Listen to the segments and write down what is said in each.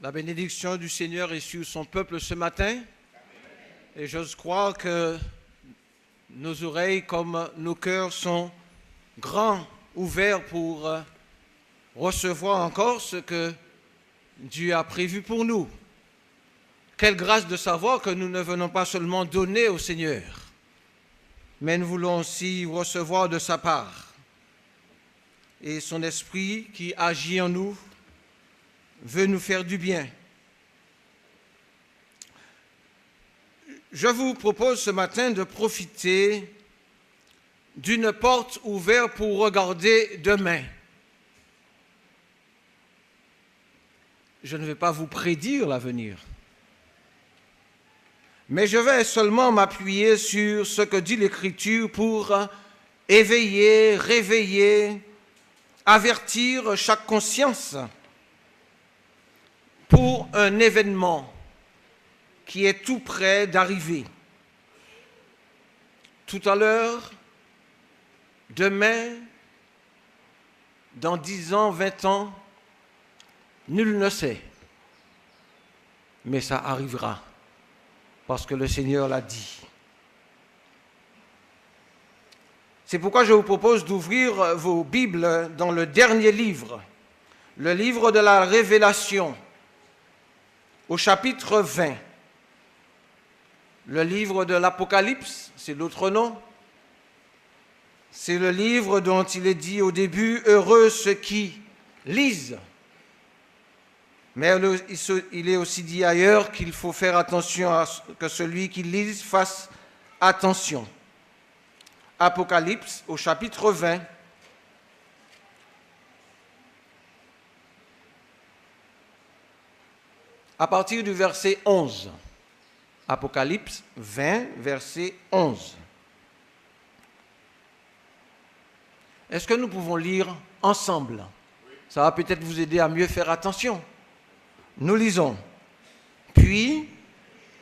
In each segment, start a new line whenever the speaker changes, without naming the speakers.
La bénédiction du Seigneur est sur son peuple ce matin. Et j'ose croire que nos oreilles comme nos cœurs sont grands, ouverts pour recevoir encore ce que Dieu a prévu pour nous. Quelle grâce de savoir que nous ne venons pas seulement donner au Seigneur, mais nous voulons aussi recevoir de sa part. Et son esprit qui agit en nous veut nous faire du bien. Je vous propose ce matin de profiter d'une porte ouverte pour regarder demain. Je ne vais pas vous prédire l'avenir, mais je vais seulement m'appuyer sur ce que dit l'Écriture pour éveiller, réveiller, avertir chaque conscience pour un événement qui est tout près d'arriver. Tout à l'heure, demain, dans 10 ans, 20 ans, nul ne sait. Mais ça arrivera, parce que le Seigneur l'a dit. C'est pourquoi je vous propose d'ouvrir vos Bibles dans le dernier livre, le livre de la Révélation, au chapitre 20. Le livre de l'Apocalypse, c'est l'autre nom. C'est le livre dont il est dit au début, « Heureux ceux qui lisent ». Mais il est aussi dit ailleurs qu'il faut faire attention à ce que celui qui lise fasse attention. Apocalypse au chapitre 20. À partir du verset 11. Apocalypse 20, verset 11. Est-ce que nous pouvons lire ensemble? Ça va peut-être vous aider à mieux faire attention. Nous lisons. Puis,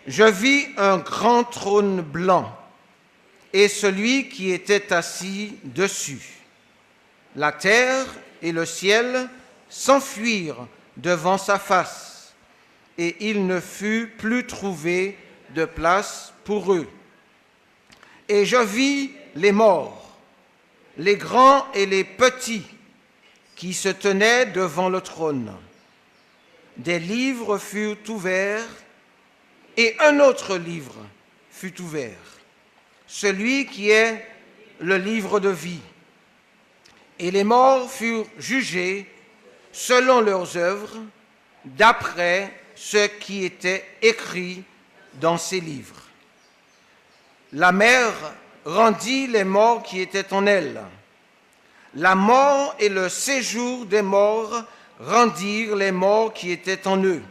je vis un grand trône blanc et celui qui était assis dessus. La terre et le ciel s'enfuirent devant sa face, et il ne fut plus trouvé de place pour eux. Et je vis les morts, les grands et les petits, qui se tenaient devant le trône. Des livres furent ouverts, et un autre livre fut ouvert, celui qui est le livre de vie. Et les morts furent jugés selon leurs œuvres, d'après ce qui était écrit dans ces livres. La mer rendit les morts qui étaient en elle. La mort et le séjour des morts rendirent les morts qui étaient en eux.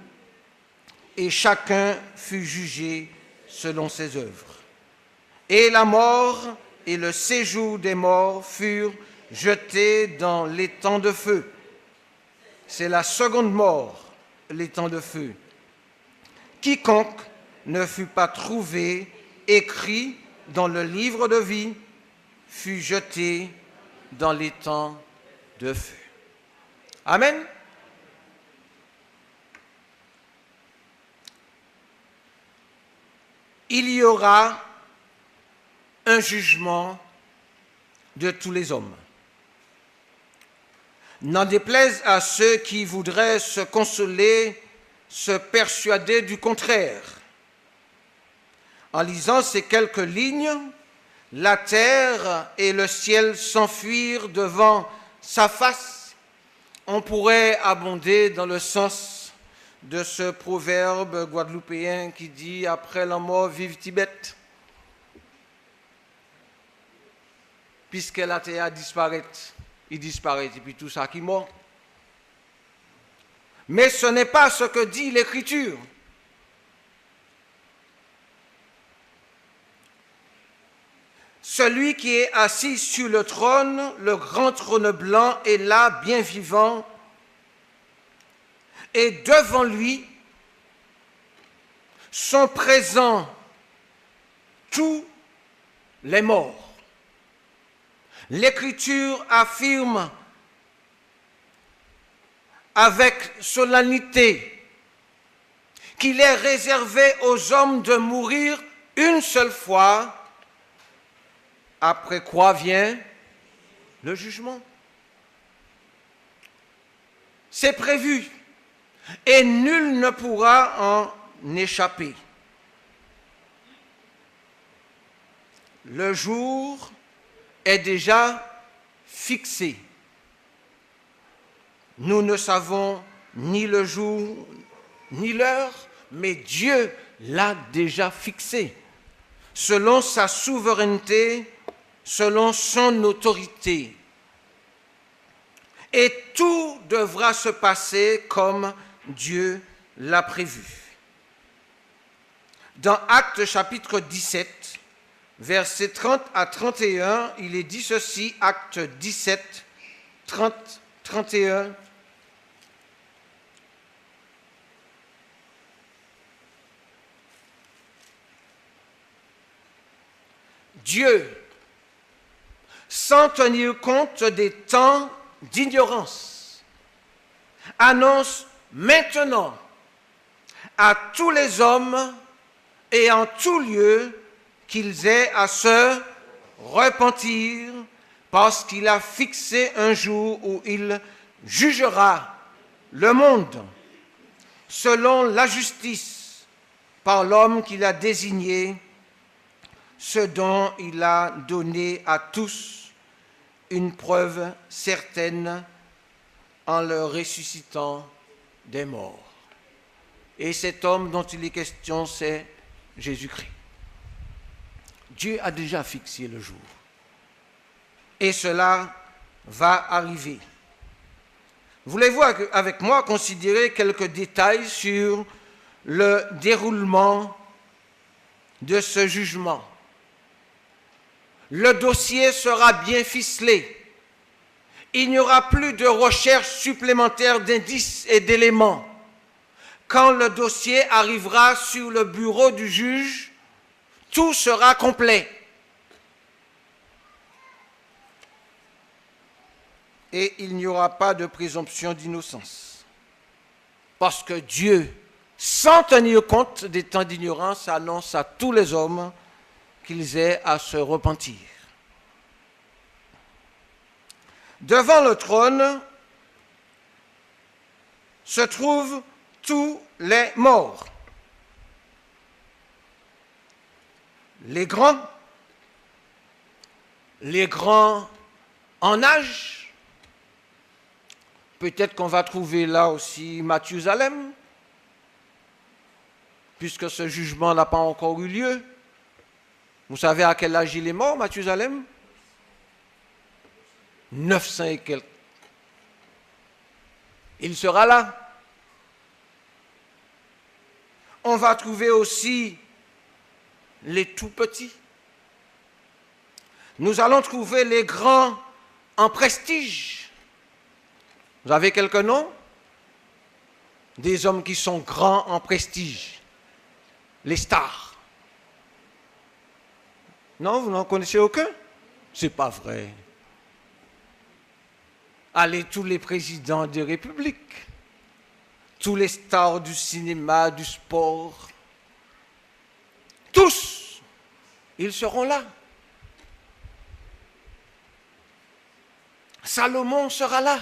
Et chacun fut jugé selon ses œuvres. Et la mort et le séjour des morts furent jetés dans l'étang de feu. C'est la seconde mort, l'étang de feu. Quiconque ne fut pas trouvé écrit dans le livre de vie fut jeté dans l'étang de feu. Amen. Il y aura un jugement de tous les hommes. N'en déplaise à ceux qui voudraient se consoler, se persuader du contraire. En lisant ces quelques lignes, la terre et le ciel s'enfuirent devant sa face. On pourrait abonder dans le sens de ce proverbe guadeloupéen qui dit « Après la mort, vive Tibet ». Puisque la terre disparaît, il disparaît, et puis tout ça qui mort. Mais ce n'est pas ce que dit l'Écriture. Celui qui est assis sur le trône, le grand trône blanc, est là, bien vivant, et devant lui sont présents tous les morts. L'Écriture affirme avec solennité qu'il est réservé aux hommes de mourir une seule fois, après quoi vient le jugement. C'est prévu et nul ne pourra en échapper. Le jour est déjà fixé. Nous ne savons ni le jour ni l'heure, mais Dieu l'a déjà fixé, selon sa souveraineté, selon son autorité. Et tout devra se passer comme Dieu l'a prévu. Dans Actes chapitre 17, versets 30 à 31, il est dit ceci, Actes 17, 30, 31. Dieu, sans tenir compte des temps d'ignorance, annonce maintenant à tous les hommes et en tout lieu qu'ils aient à se repentir parce qu'il a fixé un jour où il jugera le monde selon la justice par l'homme qu'il a désigné, ce dont il a donné à tous une preuve certaine en leur ressuscitant des morts. Et cet homme dont il est question, c'est Jésus-Christ. Dieu a déjà fixé le jour. Et cela va arriver. Voulez-vous avec moi considérer quelques détails sur le déroulement de ce jugement? Le dossier sera bien ficelé. Il n'y aura plus de recherche supplémentaire d'indices et d'éléments. Quand le dossier arrivera sur le bureau du juge, tout sera complet. Et il n'y aura pas de présomption d'innocence. Parce que Dieu, sans tenir compte des temps d'ignorance, annonce à tous les hommes qu'ils aient à se repentir. Devant le trône se trouvent tous les morts. Les grands en âge. Peut-être qu'on va trouver là aussi Mathusalem, puisque ce jugement n'a pas encore eu lieu. Vous savez à quel âge il est mort, Mathusalem? 900 et quelques. Il sera là. On va trouver aussi les tout petits. Nous allons trouver les grands en prestige. Vous avez quelques noms? Des hommes qui sont grands en prestige. Les stars. Non, vous n'en connaissez aucun? C'est pas vrai. Allez, tous les présidents des républiques, tous les stars du cinéma, du sport, tous, ils seront là. Salomon sera là.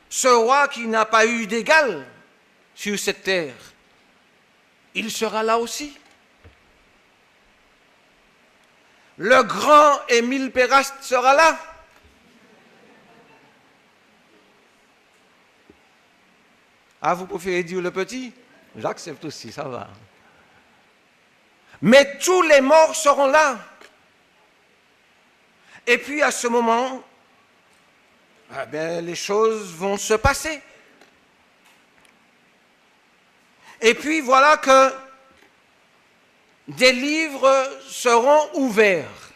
Ce roi qui n'a pas eu d'égal sur cette terre, il sera là aussi. Le grand Émile Péraste sera là. Ah, vous préférez dire le petit? J'accepte aussi, ça va. Mais tous les morts seront là. Et puis à ce moment, eh bien, les choses vont se passer. Et puis voilà que des livres seront ouverts.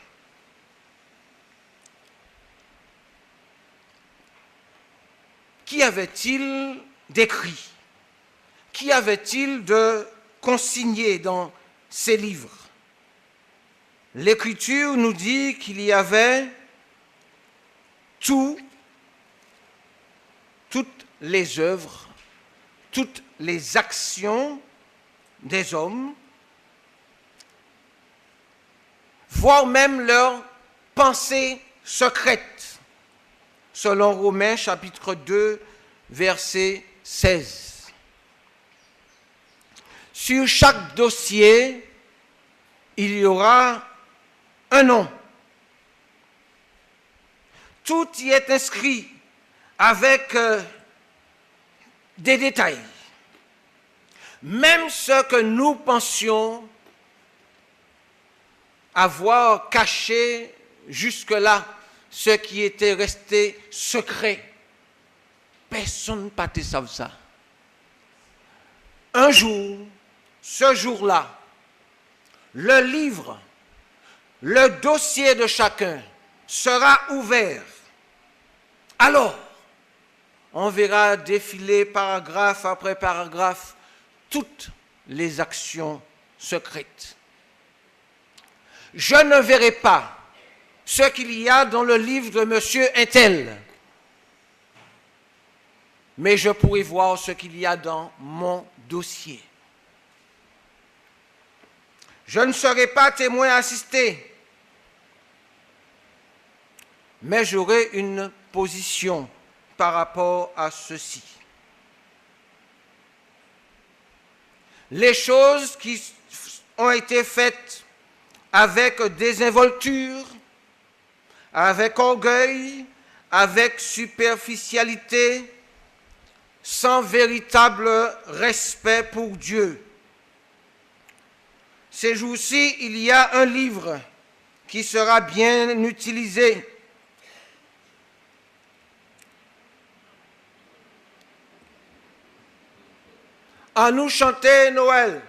Qu'y avait-il d'écrit? Qu'y avait-il de consigné dans ces livres? L'Écriture nous dit qu'il y avait toutes les œuvres toutes les actions des hommes, voire même leurs pensées secrètes, selon Romains chapitre 2, verset 16. Sur chaque dossier, il y aura un nom. Tout y est inscrit avec des détails. Même ce que nous pensions avoir caché jusque-là, ce qui était resté secret. Personne ne peut savoir ça. Un jour, ce jour-là, le livre, le dossier de chacun sera ouvert. Alors, on verra défiler paragraphe après paragraphe toutes les actions secrètes. Je ne verrai pas ce qu'il y a dans le livre de Monsieur Intel, mais je pourrai voir ce qu'il y a dans mon dossier. Je ne serai pas témoin assisté, mais j'aurai une position par rapport à ceci. Les choses qui ont été faites avec désinvolture, avec orgueil, avec superficialité, sans véritable respect pour Dieu. Ces jours-ci, il y a un livre qui sera bien utilisé. À nous chanter Noël.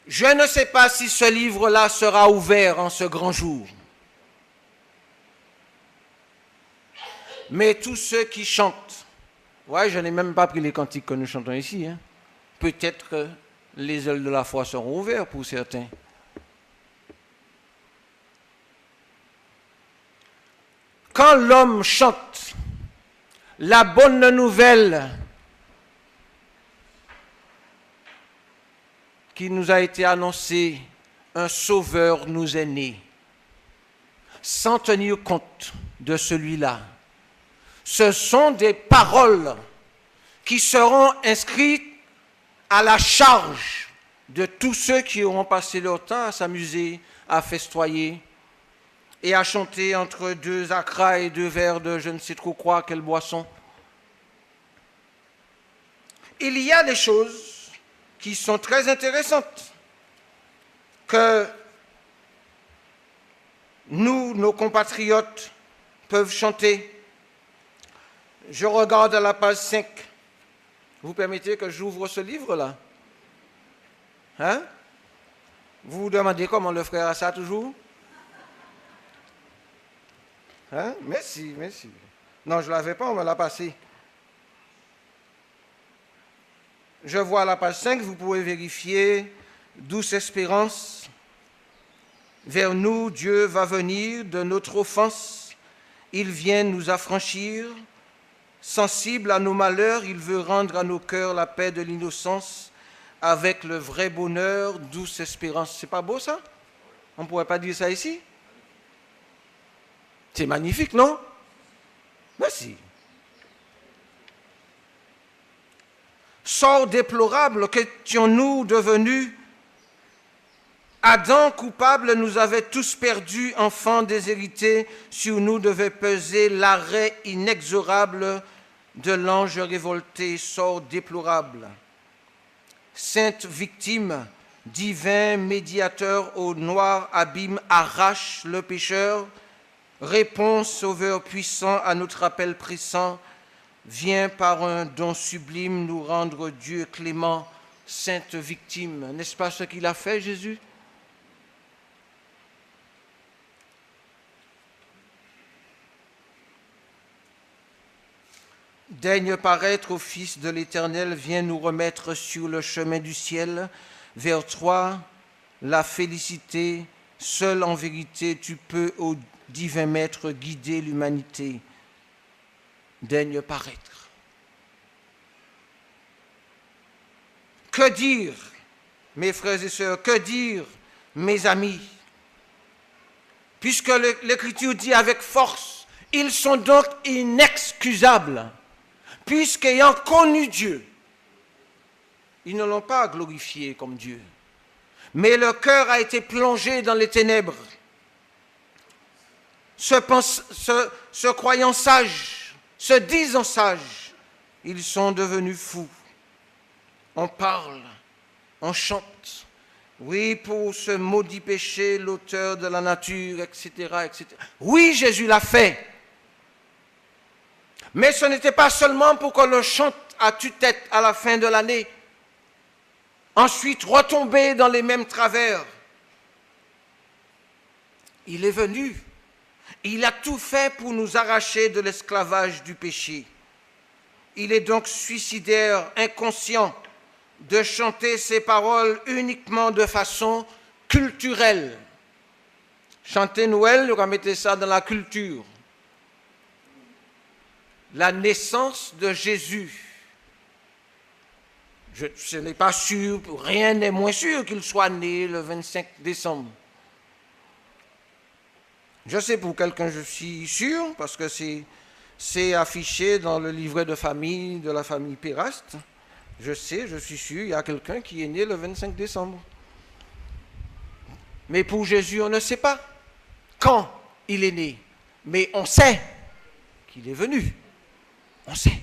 Je ne sais pas si ce livre-là sera ouvert en ce grand jour. Mais tous ceux qui chantent, ouais, je n'ai même pas pris les cantiques que nous chantons ici, hein. Peut-être que les ailes de la foi seront ouvertes pour certains. Quand l'homme chante la bonne nouvelle qui nous a été annoncée, un sauveur nous est né, sans tenir compte de celui-là, ce sont des paroles qui seront inscrites à la charge de tous ceux qui auront passé leur temps à s'amuser, à festoyer et à chanter entre deux acras et deux verres de je ne sais trop quoi, quelle boisson. Il y a des choses qui sont très intéressantes que nous, nos compatriotes, peuvent chanter. Je regarde à la page 5. Vous permettez que j'ouvre ce livre-là? Hein? Vous vous demandez comment le frère a ça toujours? Hein? Merci, merci. Non, je ne l'avais pas, on me l'a passé. Je vois à la page 5, vous pouvez vérifier. Douce espérance. Vers nous, Dieu va venir de notre offense. Il vient nous affranchir. Sensible à nos malheurs, il veut rendre à nos cœurs la paix de l'innocence avec le vrai bonheur, douce espérance. C'est pas beau ça? On ne pourrait pas dire ça ici? C'est magnifique, non? Merci. Sort déplorable qu'étions-nous devenus? Adam coupable nous avait tous perdus, enfants déshérités, sur nous devait peser l'arrêt inexorable de l'ange révolté, sort déplorable. Sainte victime, divin médiateur au noir abîme, arrache le pécheur, réponse sauveur puissant à notre appel pressant, vient par un don sublime nous rendre Dieu clément, sainte victime. N'est-ce pas ce qu'il a fait, Jésus? Daigne paraître au Fils de l'Éternel, viens nous remettre sur le chemin du ciel, vers toi, la félicité, seul en vérité tu peux, ô divin Maître, guider l'humanité. daigne paraître. Que dire, mes frères et sœurs, que dire, mes amis? Puisque l'Écriture dit avec force, ils sont donc inexcusables, puisqu'ayant connu Dieu, ils ne l'ont pas glorifié comme Dieu, mais leur cœur a été plongé dans les ténèbres. Se croyant sages, se disant sages, ils sont devenus fous. On parle, on chante. Oui, pour ce maudit péché, l'auteur de la nature, etc., etc. Oui, Jésus l'a fait. Mais ce n'était pas seulement pour qu'on le chante à tue-tête à la fin de l'année. Ensuite, retomber dans les mêmes travers. Il est venu. Il a tout fait pour nous arracher de l'esclavage du péché. Il est donc suicidaire, inconscient, de chanter ces paroles uniquement de façon culturelle. Chanter Noël, on va mettre ça dans la culture. La naissance de Jésus. Ce n'est pas sûr, rien n'est moins sûr qu'il soit né le 25 décembre. Je sais pour quelqu'un, je suis sûr, parce que c'est affiché dans le livret de famille de la famille Péraste. Je sais, je suis sûr, il y a quelqu'un qui est né le 25 décembre. Mais pour Jésus, on ne sait pas quand il est né. Mais on sait qu'il est venu. On sait.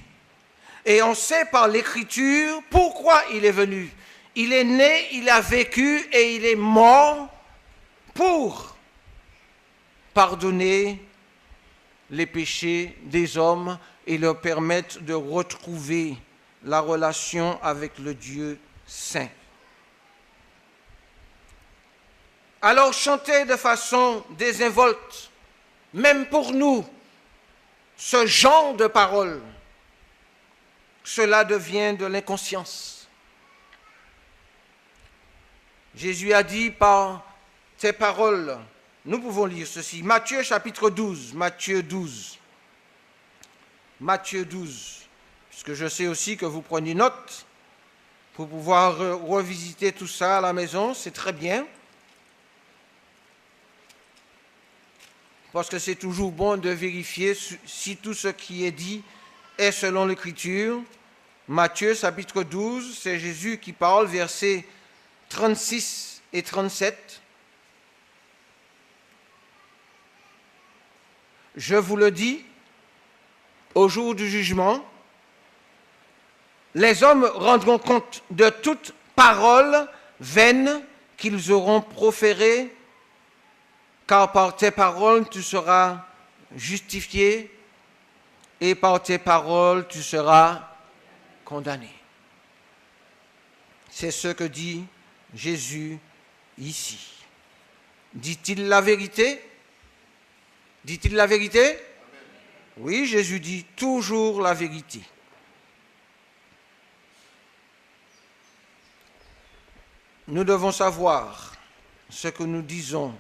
Et on sait par l'Écriture pourquoi il est venu. Il est né, il a vécu et il est mort pour pardonner les péchés des hommes et leur permettre de retrouver la relation avec le Dieu saint. Alors chanter de façon désinvolte, même pour nous, ce genre de paroles, cela devient de l'inconscience. Jésus a dit par tes paroles, nous pouvons lire ceci, Matthieu chapitre 12, Matthieu 12, puisque je sais aussi que vous prenez note pour pouvoir revisiter tout ça à la maison, c'est très bien. Parce que c'est toujours bon de vérifier si tout ce qui est dit est selon l'Écriture. Matthieu chapitre 12, c'est Jésus qui parle, versets 36 et 37. Je vous le dis, au jour du jugement, les hommes rendront compte de toute parole vaine qu'ils auront proférée, car par tes paroles tu seras justifié et par tes paroles tu seras condamné. C'est ce que dit Jésus ici. Dit-il la vérité? Dit-il la vérité? Oui, Jésus dit toujours la vérité. Nous devons savoir ce que nous disons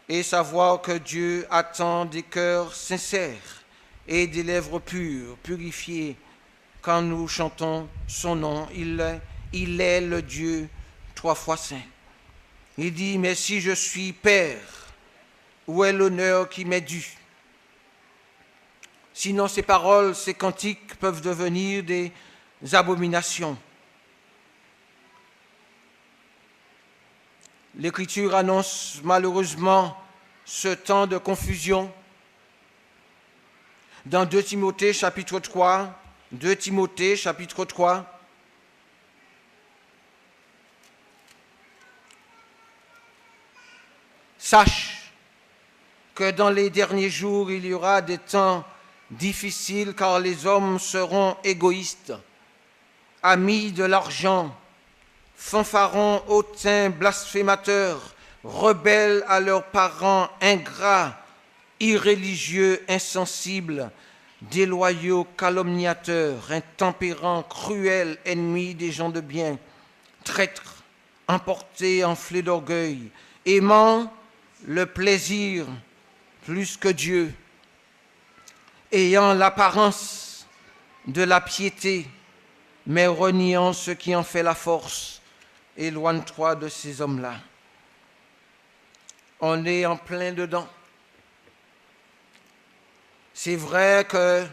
et savoir que Dieu attend des cœurs sincères et des lèvres pures, purifiées, quand nous chantons son nom. Il est le Dieu trois fois saint. Il dit, mais si je suis Père, où est l'honneur qui m'est dû? Sinon ces paroles, ces cantiques peuvent devenir des abominations. L'Écriture annonce malheureusement ce temps de confusion. Dans 2 Timothée chapitre 3, 2 Timothée chapitre 3, sache que dans les derniers jours, il y aura des temps difficiles car les hommes seront égoïstes, amis de l'argent, fanfarons, hautains, blasphémateurs, rebelles à leurs parents, ingrats, irréligieux, insensibles, déloyaux, calomniateurs, intempérants, cruels, ennemis des gens de bien, traîtres, emportés, enflés d'orgueil, aimant le plaisir plus que Dieu, ayant l'apparence de la piété, mais reniant ce qui en fait la force. Éloigne-toi de ces hommes-là. On est en plein dedans. C'est vrai que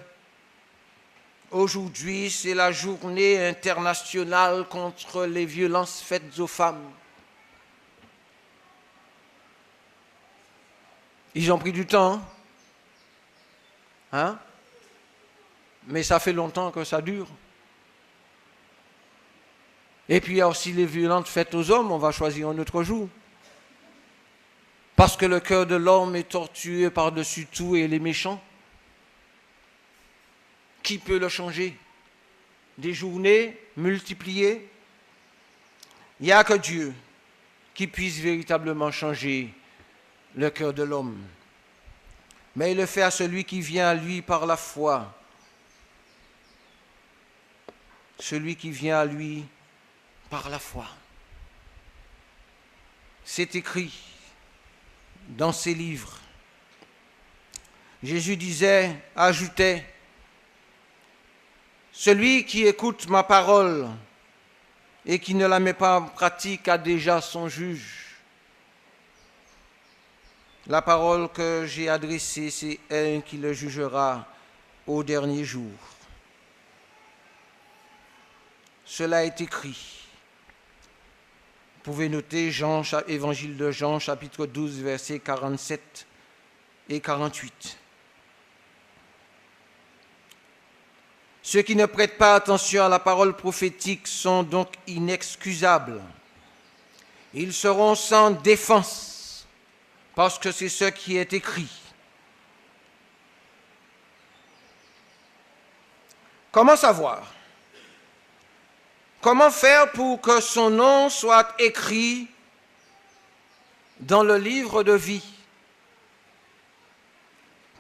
aujourd'hui, c'est la journée internationale contre les violences faites aux femmes. Ils ont pris du temps, hein? Mais ça fait longtemps que ça dure. Et puis il y a aussi les violences faites aux hommes, on va choisir un autre jour. Parce que le cœur de l'homme est tortueux par-dessus tout et il est méchant. Qui peut le changer? Des journées multipliées? Il n'y a que Dieu qui puisse véritablement changer le cœur de l'homme. Mais il le fait à celui qui vient à lui par la foi. Celui qui vient à lui par la foi. C'est écrit dans ses livres. Jésus ajoutait, celui qui écoute ma parole et qui ne la met pas en pratique a déjà son juge. La parole que j'ai adressée, c'est elle qui le jugera au dernier jour. Cela est écrit. Vous pouvez noter Évangile de Jean, chapitre 12, versets 47 et 48. Ceux qui ne prêtent pas attention à la parole prophétique sont donc inexcusables. Ils seront sans défense, parce que c'est ce qui est écrit. Comment savoir? Comment faire pour que son nom soit écrit dans le livre de vie?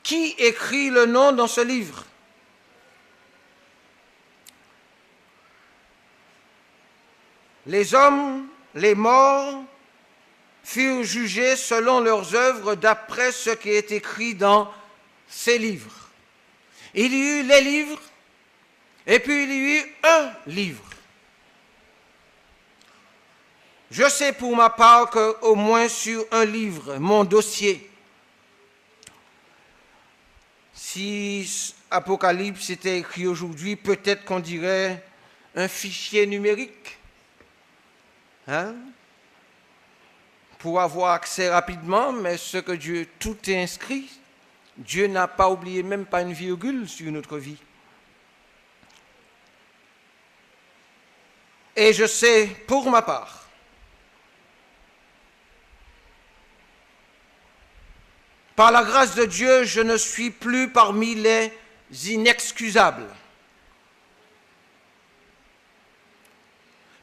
Qui écrit le nom dans ce livre? Les hommes, les morts, furent jugés selon leurs œuvres d'après ce qui est écrit dans ces livres. Il y eut les livres, et puis il y eut un livre. Je sais pour ma part qu'au moins sur un livre, mon dossier, si Apocalypse était écrit aujourd'hui, peut-être qu'on dirait un fichier numérique, hein? Pour avoir accès rapidement, mais ce que Dieu, tout est inscrit. Dieu n'a pas oublié même pas une virgule sur notre vie. Et je sais, pour ma part, par la grâce de Dieu, je ne suis plus parmi les inexcusables.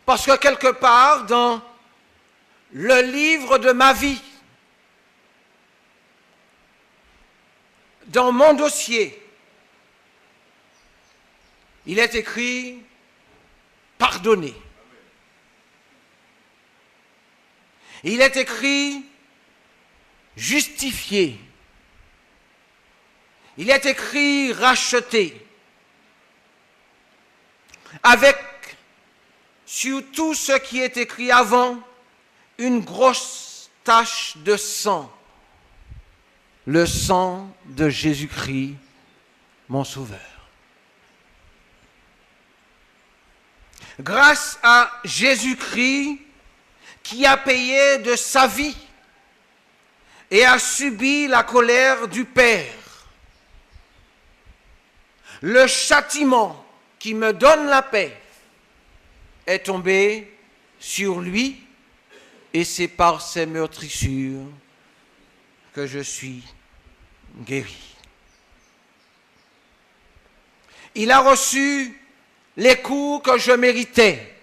Parce que quelque part, dans le livre de ma vie, dans mon dossier, il est écrit « pardonné ». Il est écrit « justifié ». Il est écrit « racheté ». Avec, sur tout ce qui est écrit avant, une grosse tache de sang, le sang de Jésus-Christ, mon Sauveur. Grâce à Jésus-Christ qui a payé de sa vie et a subi la colère du Père, le châtiment qui me donne la paix est tombé sur lui. Et c'est par ces meurtrissures que je suis guéri. Il a reçu les coups que je méritais.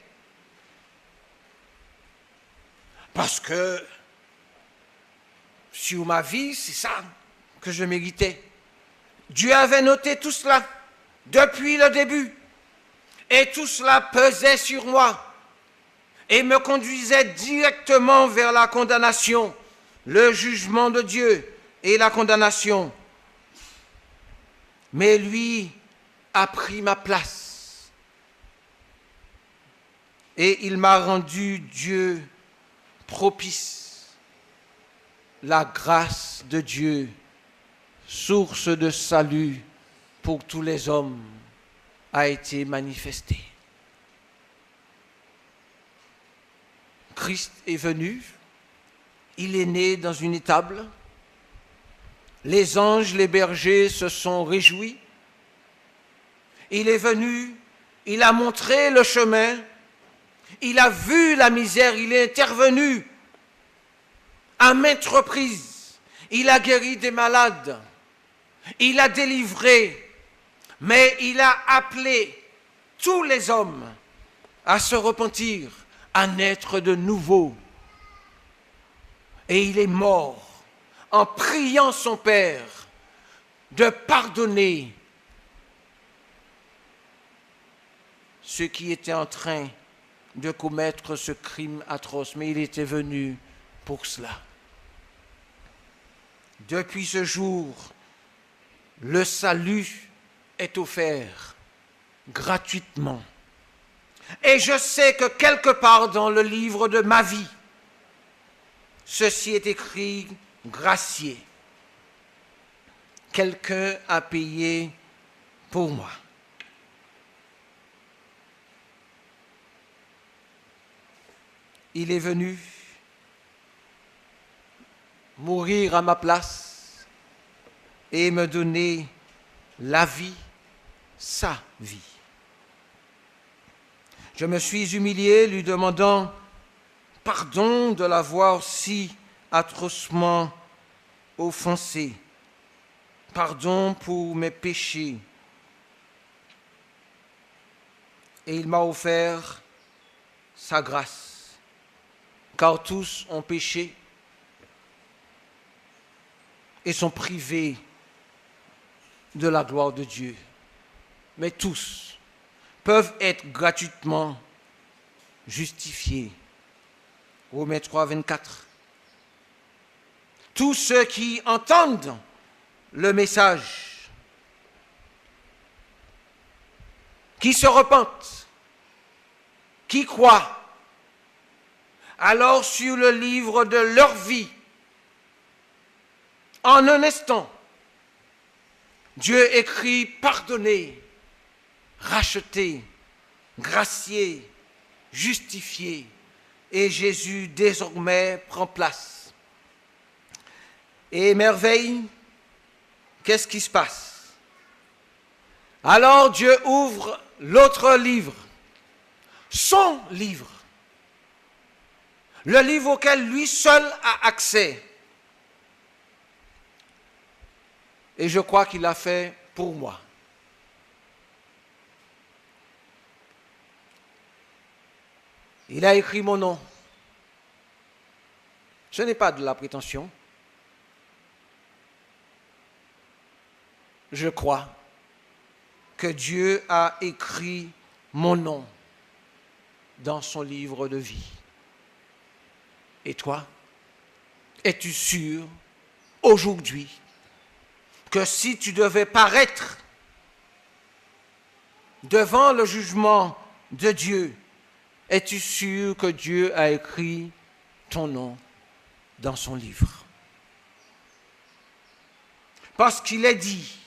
Parce que sur ma vie, c'est ça que je méritais. Dieu avait noté tout cela depuis le début. Et tout cela pesait sur moi et me conduisait directement vers la condamnation, le jugement de Dieu et la condamnation. mais lui a pris ma place. Et il m'a rendu Dieu propice. La grâce de Dieu, source de salut pour tous les hommes, a été manifestée. Christ est venu, il est né dans une étable. Les anges, les bergers se sont réjouis. Il est venu, il a montré le chemin, il a vu la misère, il est intervenu à maintes reprises. Il a guéri des malades, il a délivré, mais il a appelé tous les hommes à se repentir, à naître de nouveau. Et il est mort en priant son Père de pardonner ceux qui étaient en train de commettre ce crime atroce. Mais il était venu pour cela. Depuis ce jour, le salut est offert gratuitement. Et je sais que quelque part dans le livre de ma vie, ceci est écrit gracié. Quelqu'un a payé pour moi. Il est venu mourir à ma place et me donner la vie, sa vie. Je me suis humilié, lui demandant pardon de l'avoir si atrocement offensé. Pardon pour mes péchés. Et il m'a offert sa grâce. Car tous ont péché et sont privés de la gloire de Dieu. Mais tous peuvent être gratuitement justifiés. Romains 3, 24. Tous ceux qui entendent le message, qui se repentent, qui croient, alors sur le livre de leur vie, en un instant, Dieu écrit pardonner, racheter, gracier, justifier, et Jésus désormais prend place. Et merveille, qu'est-ce qui se passe? Alors Dieu ouvre l'autre livre, son livre, le livre auquel lui seul a accès. Et je crois qu'il l'a fait pour moi. Il a écrit mon nom. Ce n'est pas de la prétention. Je crois que Dieu a écrit mon nom dans son livre de vie. Et toi, es-tu sûr aujourd'hui que si tu devais paraître devant le jugement de Dieu, es-tu sûr que Dieu a écrit ton nom dans son livre? Parce qu'il est dit,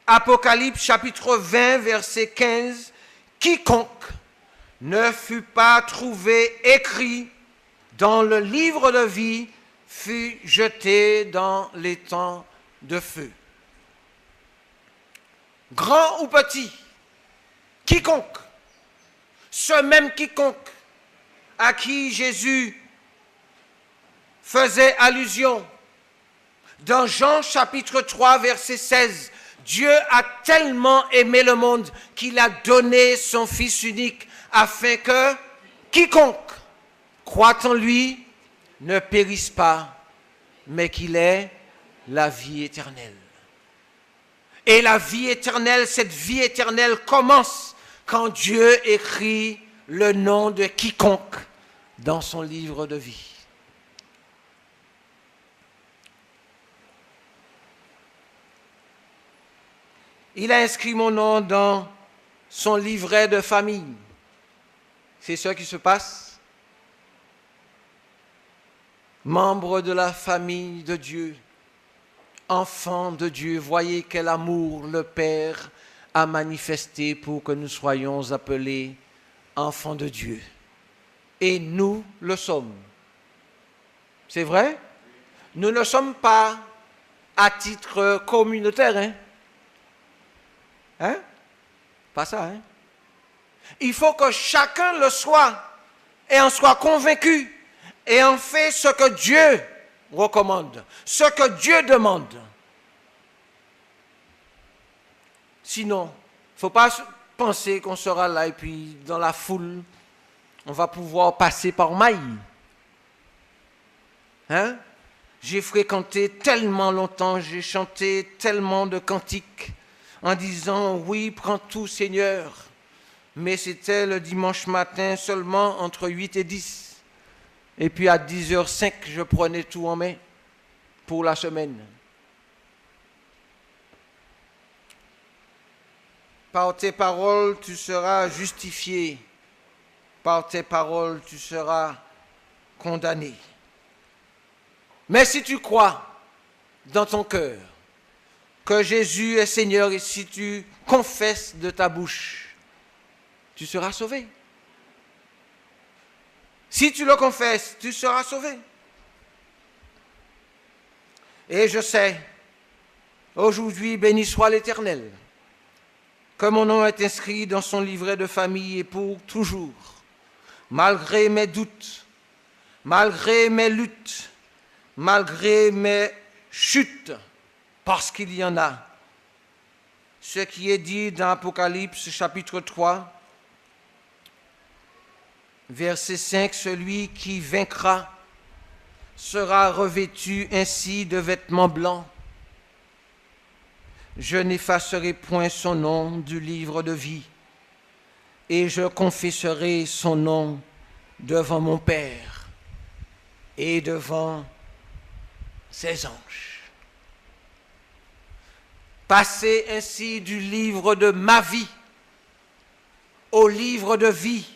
Apocalypse chapitre 20, verset 15, « Quiconque ne fut pas trouvé écrit dans le livre de vie fut jeté dans l'étang de feu. » Grand ou petit, quiconque, ce même quiconque à qui Jésus faisait allusion dans Jean chapitre 3, verset 16, Dieu a tellement aimé le monde qu'il a donné son Fils unique afin que quiconque croit en lui ne périsse pas, mais qu'il ait la vie éternelle. Et la vie éternelle, cette vie éternelle commence quand Dieu écrit le nom de quiconque dans son livre de vie. Il a inscrit mon nom dans son livret de famille. C'est ce qui se passe. Membre de la famille de Dieu, enfant de Dieu, voyez quel amour le Père a manifesté pour que nous soyons appelés enfants de Dieu. Et nous le sommes. C'est vrai? Nous ne sommes pas à titre communautaire, hein? Hein? Pas ça, hein? Il faut que chacun le soit et en soit convaincu et en fait ce que Dieu recommande, ce que Dieu demande. Sinon, il ne faut pas penser qu'on sera là et puis dans la foule, on va pouvoir passer par maille. Hein? J'ai fréquenté tellement longtemps, j'ai chanté tellement de cantiques en disant « Oui, prends tout Seigneur ». Mais c'était le dimanche matin seulement entre 8 et 10. Et puis à 10h05, je prenais tout en main pour la semaine. Par tes paroles, tu seras justifié. Par tes paroles, tu seras condamné. Mais si tu crois dans ton cœur que Jésus est Seigneur et si tu confesses de ta bouche, tu seras sauvé. Si tu le confesses, tu seras sauvé. Et je sais, aujourd'hui, béni soit l'Éternel, que mon nom est inscrit dans son livret de famille et pour toujours, malgré mes doutes, malgré mes luttes, malgré mes chutes, parce qu'il y en a. Ce qui est dit dans Apocalypse chapitre 3, verset 5, celui qui vaincra sera revêtu ainsi de vêtements blancs. Je n'effacerai point son nom du livre de vie, et je confesserai son nom devant mon Père et devant ses anges. Passer ainsi du livre de ma vie au livre de vie,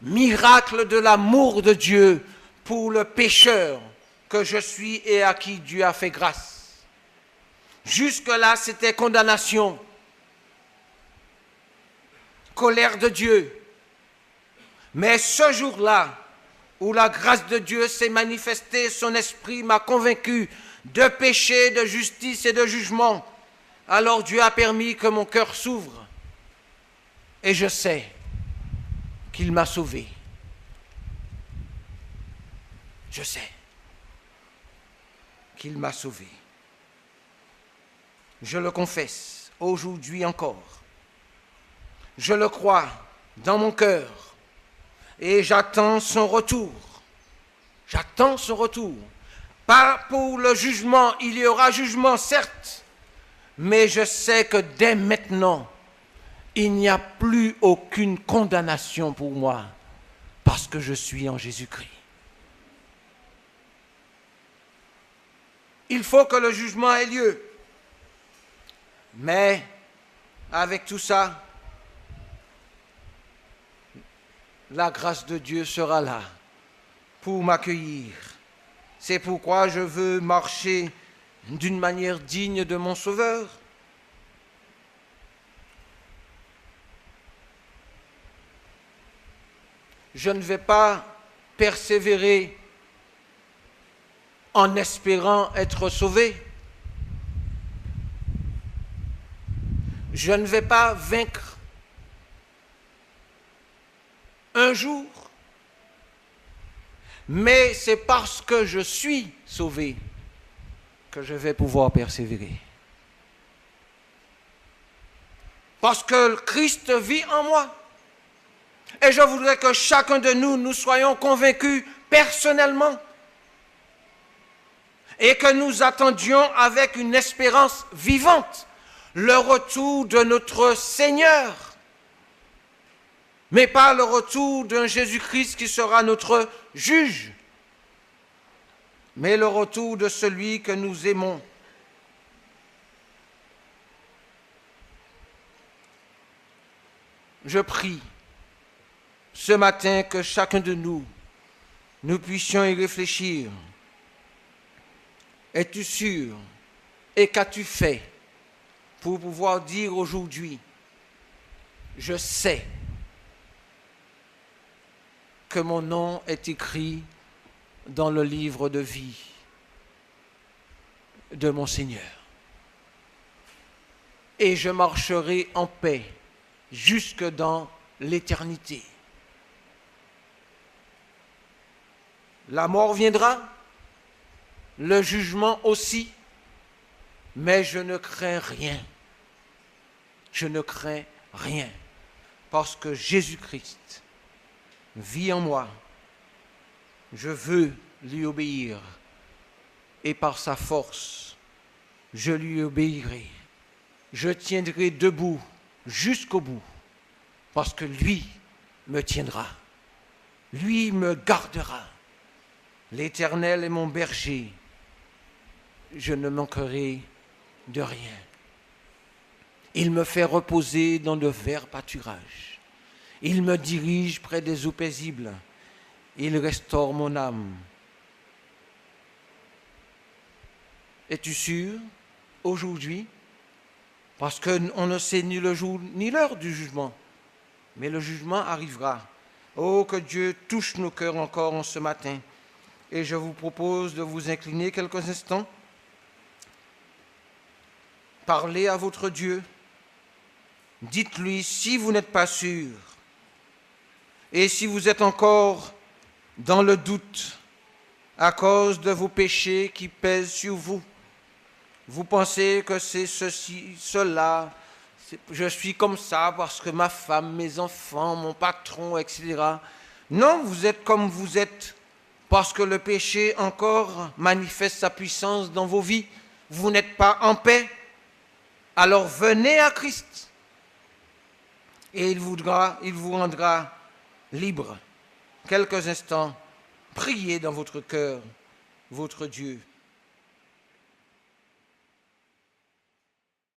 miracle de l'amour de Dieu pour le pécheur que je suis et à qui Dieu a fait grâce. Jusque-là, c'était condamnation, colère de Dieu. Mais ce jour-là, où la grâce de Dieu s'est manifestée, son esprit m'a convaincu de péché, de justice et de jugement. Alors Dieu a permis que mon cœur s'ouvre. Et je sais qu'il m'a sauvé. Je sais qu'il m'a sauvé. Je le confesse aujourd'hui encore. Je le crois dans mon cœur et j'attends son retour. J'attends son retour. Pas pour le jugement, il y aura jugement certes, mais je sais que dès maintenant, il n'y a plus aucune condamnation pour moi parce que je suis en Jésus-Christ. Il faut que le jugement ait lieu. Mais avec tout ça, la grâce de Dieu sera là pour m'accueillir. C'est pourquoi je veux marcher d'une manière digne de mon Sauveur. Je ne vais pas persévérer en espérant être sauvé. Je ne vais pas vaincre un jour, mais c'est parce que je suis sauvé que je vais pouvoir persévérer. Parce que Christ vit en moi. Et je voudrais que chacun de nous, nous soyons convaincus personnellement et que nous attendions avec une espérance vivante le retour de notre Seigneur, mais pas le retour d'un Jésus-Christ qui sera notre juge, mais le retour de celui que nous aimons. je prie ce matin que chacun de nous puissions y réfléchir. Es-tu sûr et qu'as-tu fait pour pouvoir dire aujourd'hui, je sais que mon nom est écrit dans le livre de vie de mon Seigneur. Et je marcherai en paix jusque dans l'éternité. La mort viendra, le jugement aussi, mais je ne crains rien. Je ne crains rien, parce que Jésus-Christ vit en moi. Je veux lui obéir, et par sa force, je lui obéirai. Je tiendrai debout jusqu'au bout, parce que lui me tiendra. Lui me gardera. L'Éternel est mon berger. Je ne manquerai de rien. Il me fait reposer dans de verts pâturages. Il me dirige près des eaux paisibles. Il restaure mon âme. Es-tu sûr aujourd'hui? Parce qu'on ne sait ni le jour ni l'heure du jugement. Mais le jugement arrivera. Oh, que Dieu touche nos cœurs encore en ce matin. Et je vous propose de vous incliner quelques instants. Parlez à votre Dieu. Dites-lui si vous n'êtes pas sûr. Et si vous êtes encore dans le doute à cause de vos péchés qui pèsent sur vous. Vous pensez que c'est ceci, cela, je suis comme ça parce que ma femme, mes enfants, mon patron, etc. Non, vous êtes comme vous êtes parce que le péché encore manifeste sa puissance dans vos vies. Vous n'êtes pas en paix. Alors venez à Christ et il vous rendra libre. Quelques instants, priez dans votre cœur, votre Dieu.